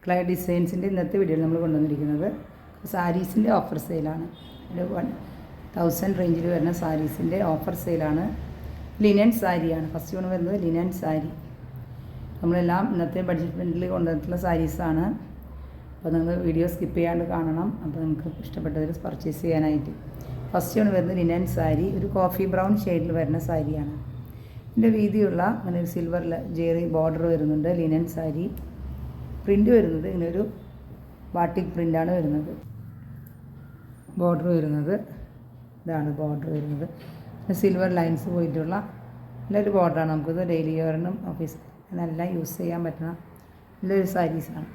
Clay ഡിസൈൻസിൻ്റെ ഇന്നത്തെ വീഡിയോയിൽ നമ്മൾ കൊണ്ടുവന്നിരിക്കുന്നത് സാരീസിൻ്റെ ഓഫർ സെയിലാണ്. ഒരു 1000 റേഞ്ചിൽ വരുന്ന സാരീസിൻ്റെ ഓഫർ സെയിലാണ്. ലിനൻ സാരിയാണ്. ഫസ്റ്റ് കൊണ്ട് വരുന്നത് ലിനൻ സാരി. നമ്മളെല്ലാം ഇന്നത്തെ ബഡ്ജറ്റ് ഫ്രണ്ട്ലി കൊണ്ടുവന്നിട്ടുള്ള സാരീസാണ്. അപ്പോൾ നിങ്ങൾ വീഡിയോ സ്കിപ്പ് ചെയ്യാണ്ട് കാണണം. അപ്പോൾ നിങ്ങൾക്ക് ഇഷ്ടപ്പെട്ടതിൽ പർച്ചേസ് ചെയ്യാനായിട്ട്. ഫസ്റ്റ് കൊണ്ട് വരുന്നത് ലിനൻ സാരി. ഒരു കോഫി ബ്രൗൺ ഷെയ്ഡിൽ വരുന്ന സാരിയാണ്. ഇതിൻ്റെ വീതിയുള്ള അങ്ങനെ ഒരു സിൽവർ ജെറി ബോർഡർ വരുന്നുണ്ട്. ലിനൻ സാരി പ്രിൻ്റ് വരുന്നത് ഇങ്ങനെ ഒരു ബാട്ടിക് പ്രിൻ്റാണ് വരുന്നത്. ബോർഡർ വരുന്നത് ഇതാണ് ബോർഡർ വരുന്നത്. സിൽവർ ലൈൻസ് പോയിട്ടുള്ള നല്ലൊരു ബോർഡറാണ്. നമുക്കിത് ഡെയിലി വെയറിനും ഓഫീസ് എല്ലാം യൂസ് ചെയ്യാൻ പറ്റുന്ന നല്ലൊരു സാരീസാണ്.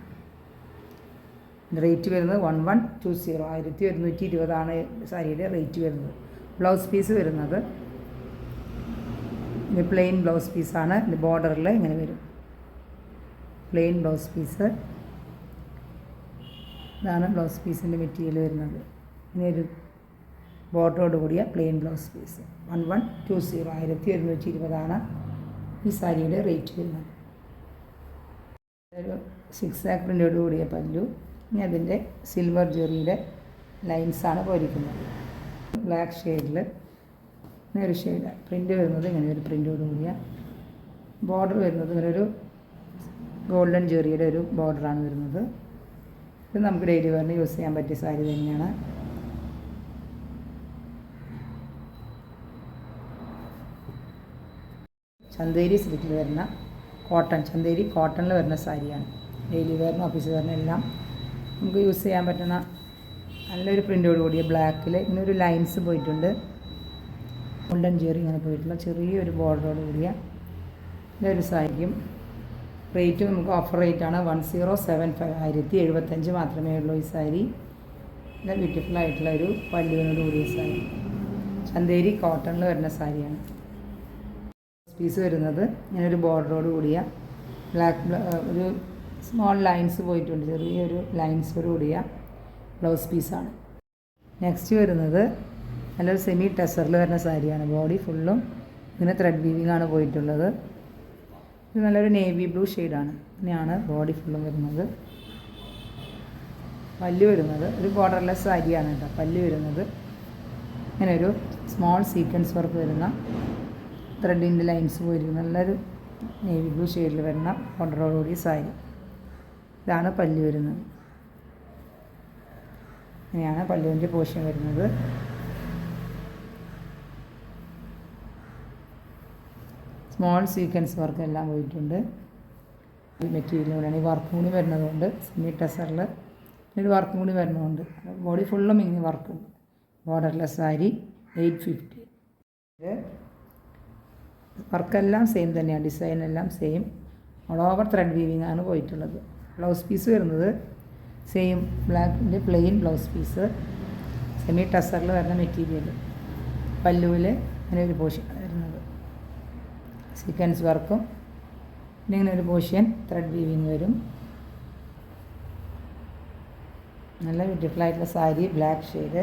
റേറ്റ് വരുന്നത് 1120 1120 സാരിയുടെ റേറ്റ് വരുന്നത്. ബ്ലൗസ് പീസ് വരുന്നത് ഇത് പ്ലെയിൻ ബ്ലൗസ് പീസാണ്. ഇത് ബോർഡറിൽ ഇങ്ങനെ വരും. Plain blouse piece. ഇതാണ് ബ്ലൗസ് പീസിൻ്റെ മെറ്റീരിയൽ വരുന്നത്. ഇങ്ങനെ ഒരു ബോർഡറോട് കൂടിയ പ്ലെയിൻ ബ്ലൗസ് പീസ്. 1120 1120 ഈ സാരിയുടെ റേറ്റ് വരുന്നത്. ഒരു 6 പ്രിൻ്റോട് കൂടിയ പല്ലു. ഇനി അതിൻ്റെ സിൽവർ ജെറിയുടെ ലൈൻസാണ് പോയിരിക്കുന്നത്. ബ്ലാക്ക് ഷെയ്ഡിൽ ഇങ്ങനെ ഒരു ഷെയ്ഡ് പ്രിൻ്റ് വരുന്നത് ഇങ്ങനെ ഒരു പ്രിൻ്റോട് കൂടിയ ബോർഡർ വരുന്നത് ഇങ്ങനെ ഒരു ഗോൾഡൻ ജെറിയുടെ ഒരു ബോർഡറാണ് വരുന്നത്. ഇത് നമുക്ക് ഡെയിലി വെയറിന് യൂസ് ചെയ്യാൻ പറ്റിയ സാരി തന്നെയാണ്. ചന്തേരി സിൽക്കിൽ വരുന്ന ചന്തേരി കോട്ടണിൽ വരുന്ന സാരിയാണ്. ഡെയിലി വെയറിനും ഓഫീസ് വെയറിനും എല്ലാം നമുക്ക് യൂസ് ചെയ്യാൻ പറ്റുന്ന നല്ലൊരു പ്രിൻ്റോട് കൂടിയ ബ്ലാക്കിൽ ഇങ്ങനെ ഒരു ലൈൻസ് പോയിട്ടുണ്ട്. ഗോൾഡൻ ജെറി ഇങ്ങനെ പോയിട്ടുള്ള ചെറിയൊരു ബോർഡറോട് കൂടിയ ഇതൊരു സാരിക്കും. റേറ്റ് നമുക്ക് ഓഫർ റേറ്റാണ് 1075 1075 മാത്രമേ ഉള്ളൂ ഈ സാരി. നല്ല ബ്യൂട്ടിഫുൾ ആയിട്ടുള്ള ഒരു പല്ലുവിനോട് കൂടിയ സാരി. ചന്തേരി കോട്ടണിൽ വരുന്ന സാരിയാണ്. പീസ് വരുന്നത് ഇങ്ങനെ ഒരു ബോർഡറോട് കൂടിയ ഒരു സ്മോൾ ലൈൻസ് പോയിട്ടുണ്ട്. ചെറിയൊരു ലൈൻസോട് കൂടിയ ബ്ലൗസ് പീസാണ്. നെക്സ്റ്റ് വരുന്നത് നല്ലൊരു സെമി ടെസറിൽ വരുന്ന സാരിയാണ്. ബോഡി ഫുള്ളും ഇങ്ങനെ ത്രെഡ് വീവിംഗ് ആണ് പോയിട്ടുള്ളത്. ഇത് നല്ലൊരു നേവി ബ്ലൂ ഷെയ്ഡാണ്. ഇങ്ങനെയാണ് ബോഡി ഫുള്ളും വരുന്നത്. പല്ല് വരുന്നത് ഒരു ബോർഡർലെസ് സാരിയാണ് കേട്ടോ. പല്ല് വരുന്നത് ഇങ്ങനെ ഒരു സ്മോൾ സീക്വൻസ് വർക്ക് വരുന്ന ത്രെഡിൻ്റെ ലൈൻസ് പോയിരിക്കുന്ന നല്ലൊരു നേവി ബ്ലൂ ഷെയ്ഡിൽ വരുന്ന ബോർഡറോടുകൂടി സാരി. ഇതാണ് പല്ല് വരുന്നത്. ഇങ്ങനെയാണ് പല്ലുവിൻ്റെ പോർഷൻ വരുന്നത്. സ്മോൾ സീക്വൻസ് വർക്ക് എല്ലാം പോയിട്ടുണ്ട്. മെറ്റീരിയൽ കൂടെയാണ് ഈ വർക്കും കൂടി വരുന്നതുകൊണ്ട് സെമി ടെസറിൽ ഒരു വർക്കും കൂടി വരുന്നതുകൊണ്ട് ബോഡി ഫുള്ളും ഇങ്ങനെ വർക്കുണ്ട്. ബോർഡർലെസ് സാരി 850. ഇത് വർക്കെല്ലാം സെയിം തന്നെയാണ്. ഡിസൈൻ എല്ലാം same. All over thread weaving ആണ് പോയിട്ടുള്ളത്. ബ്ലൗസ് പീസ് വരുന്നത് സെയിം ബ്ലാക്കിൻ്റെ പ്ലെയിൻ ബ്ലൗസ് പീസ്. സെമി ടെസറിൽ വരുന്ന മെറ്റീരിയൽ. പല്ലുവിൽ ഇങ്ങനെ ഒരു പോർഷൻ വരുന്നത് സീക്വൻസ് വർക്കും പിന്നെ ഇങ്ങനെ ഒരു പോർഷൻ ത്രെഡ് വീവിങ് വരും. നല്ല ബ്യൂട്ടിഫുൾ ആയിട്ടുള്ള സാരി. Black shade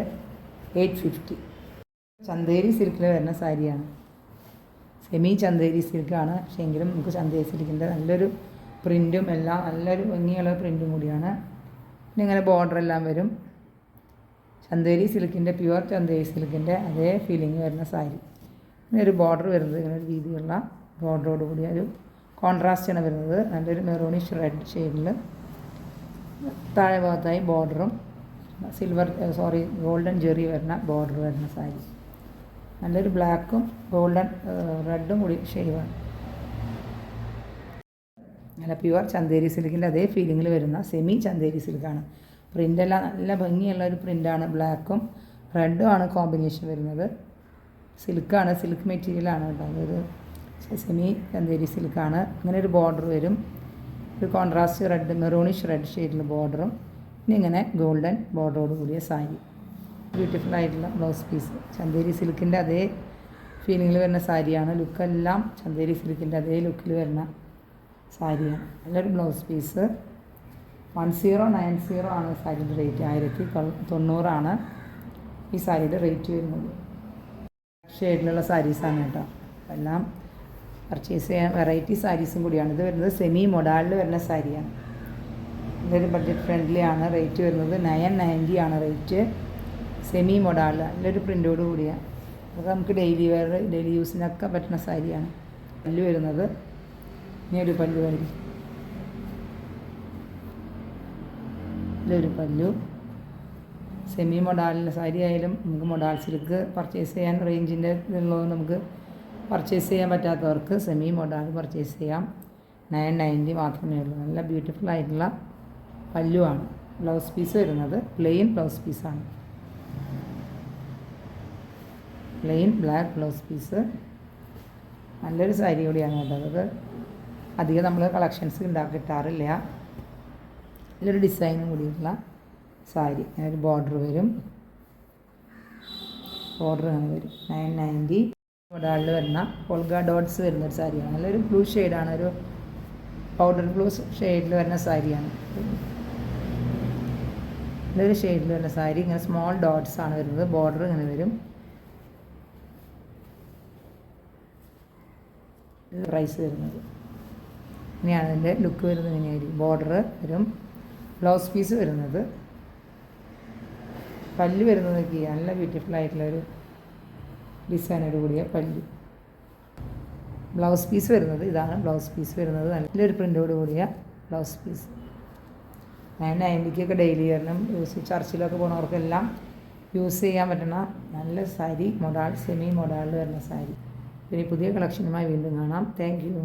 850. ചന്തേരി സിൽക്കിൽ വരുന്ന സാരിയാണ്. സെമി ചന്തേരി സിൽക്കാണ്. പക്ഷേ എങ്കിലും നമുക്ക് ചന്തേരി സിൽക്കിൻ്റെ നല്ലൊരു പ്രിൻറ്റും എല്ലാം നല്ലൊരു ഭംഗിയുള്ള പ്രിൻറ്റും കൂടിയാണ്. പിന്നെ ഇങ്ങനെ ബോർഡറെല്ലാം വരും. ചന്തേരി സിൽക്കിൻ്റെ പ്യുവർ ചന്തേരി സിൽക്കിൻ്റെ അതേ ഫീലിംഗ് വരുന്ന സാരി. ഇങ്ങനെ ഒരു ബോർഡർ വരുന്നത് ഇങ്ങനെ ഒരു വീതിയുള്ള ബോർഡറോട് കൂടിയ ഒരു കോൺട്രാസ്റ്റാണ് വരുന്നത്. നല്ലൊരു മെറൂണിഷ് റെഡ് ഷെയ്ഡിൽ താഴെ ഭാഗത്തായി ബോർഡറും ഗോൾഡൻ ജെറി വരുന്ന ബോർഡർ വരുന്ന സാരി. നല്ലൊരു ബ്ലാക്കും ഗോൾഡൻ റെഡും കൂടി ഷെയ്ഡാണ്. നല്ല പ്യുവർ ചന്തേരി സിൽക്കിൻ്റെ അതേ ഫീലിങ്ങിൽ വരുന്ന സെമി ചന്തേരി സിൽക്കാണ്. പ്രിൻ്റെല്ലാം നല്ല ഭംഗിയുള്ള ഒരു പ്രിൻ്റാണ്. ബ്ലാക്കും റെഡും ആണ് കോമ്പിനേഷൻ വരുന്നത്. സിൽക്കാണ്. സിൽക്ക് മെറ്റീരിയലാണ് കേട്ടോ. അതൊരു സെമി ചന്തേരി സിൽക്കാണ്. ഇങ്ങനെ ഒരു ബോർഡർ വരും. ഒരു കോൺട്രാസ്റ്റ് റെഡ് മെറൂണിഷ് റെഡ് ഷെയ്ഡിൽ ബോർഡറും പിന്നെ ഇങ്ങനെ ഗോൾഡൻ ബോർഡറോട് കൂടിയ സാരി. ബ്യൂട്ടിഫുൾ ആയിട്ടുള്ള ബ്ലൗസ് പീസ്. ചന്തേരി സിൽക്കിൻ്റെ അതേ ഫീലിങ്ങിൽ വരുന്ന സാരിയാണ്. ലുക്കെല്ലാം ചന്തേരി സിൽക്കിൻ്റെ അതേ ലുക്കിൽ വരുന്ന സാരിയാണ്. നല്ലൊരു ബ്ലൗസ് പീസ്. 1090 ആണ് സാരിയുടെ റേറ്റ്. 1090 ഈ സാരിയുടെ റേറ്റ് വരുന്നത്. ഷെയ്ഡിലുള്ള സാരീസാണ് കേട്ടോ. എല്ലാം പർച്ചേസ് ചെയ്യാൻ വെറൈറ്റി സാരീസും കൂടിയാണ്. ഇത് വരുന്നത് സെമി മൊഡാളിൽ വരുന്ന സാരിയാണ്. ഇതൊരു ബഡ്ജറ്റ് ഫ്രണ്ട്ലി ആണ്. റേറ്റ് വരുന്നത് 990 ആണ് റേറ്റ്. സെമി മൊഡാൾ നല്ലൊരു പ്രിൻ്റോട് കൂടിയ, അത് നമുക്ക് ഡെയിലി വെയർ ഡെയിലി യൂസിനൊക്കെ പറ്റുന്ന സാരിയാണ്. പല്ലു വരുന്നത് ഇനി ഒരു പല്ലു വരും, ഇതൊരു പല്ലു. സെമി മൊഡാലിൻ്റെ സാരി ആയാലും നമുക്ക് മൊഡാൾ സിൽക്ക് പർച്ചേസ് ചെയ്യാൻ റേഞ്ചിൻ്റെ ഇതുള്ളത് നമുക്ക് പർച്ചേസ് ചെയ്യാൻ പറ്റാത്തവർക്ക് സെമി മൊഡാൾ പർച്ചേസ് ചെയ്യാം. 990 മാത്രമേ ഉള്ളൂ. നല്ല ബ്യൂട്ടിഫുൾ ആയിട്ടുള്ള പല്ലുവാണ്. ബ്ലൗസ് പീസ് വരുന്നത് പ്ലെയിൻ ബ്ലൗസ് പീസാണ്, പ്ലെയിൻ ബ്ലാക്ക് ബ്ലൗസ് പീസ്. നല്ലൊരു സാരി കൂടിയാണ് കേട്ടോ. അത് അധികം നമ്മൾ കളക്ഷൻസ് കിട്ടാറില്ല. നല്ലൊരു ഡിസൈനും കൂടിയിട്ടുള്ള സാരി. ഒരു ബോർഡർ വരും, ബോർഡർ അങ്ങനെ വരും. 990 മൊഡാളിൽ വരുന്ന പൊൾഗ ഡോട്ട്സ് വരുന്നൊരു സാരിയാണ്. നല്ലൊരു ബ്ലൂ ഷെയ്ഡാണ്, ഒരു പൗഡർ ബ്ലൂ ഷെയ്ഡിൽ വരുന്ന സാരിയാണ്. നല്ലൊരു ഷെയ്ഡിൽ വരുന്ന സാരി. ഇങ്ങനെ സ്മോൾ ഡോട്ട്സ് ആണ് വരുന്നത്. ബോർഡർ ഇങ്ങനെ വരും. പ്രൈസ് വരുന്നത് ഇങ്ങനെയാണ്. ഇതിൻ്റെ ലുക്ക് വരുന്നത് ഇങ്ങനെയായിരിക്കും. ബോർഡർ വരും. ബ്ലൗസ് പീസ് വരുന്നത്, പല്ല് വരുന്നതൊക്കെ നല്ല ബ്യൂട്ടിഫുൾ ആയിട്ടുള്ളൊരു ഡിസൈനോട് കൂടിയ പല്ല്. ബ്ലൗസ് പീസ് വരുന്നത് ഇതാണ്. ബ്ലൗസ് പീസ് വരുന്നത് നല്ലൊരു പ്രിൻ്റോട് കൂടിയ ബ്ലൗസ് പീസ്. 990 ഡെയിലി വെയറിനും ചർച്ചിലൊക്കെ പോകുന്നവർക്കെല്ലാം യൂസ് ചെയ്യാൻ പറ്റുന്ന നല്ല സാരി. മൊഡാൾ സെമി മൊഡാളിൽ വരുന്ന സാരി. പിന്നെ പുതിയ കളക്ഷനുമായി വീണ്ടും കാണാം. Thank you.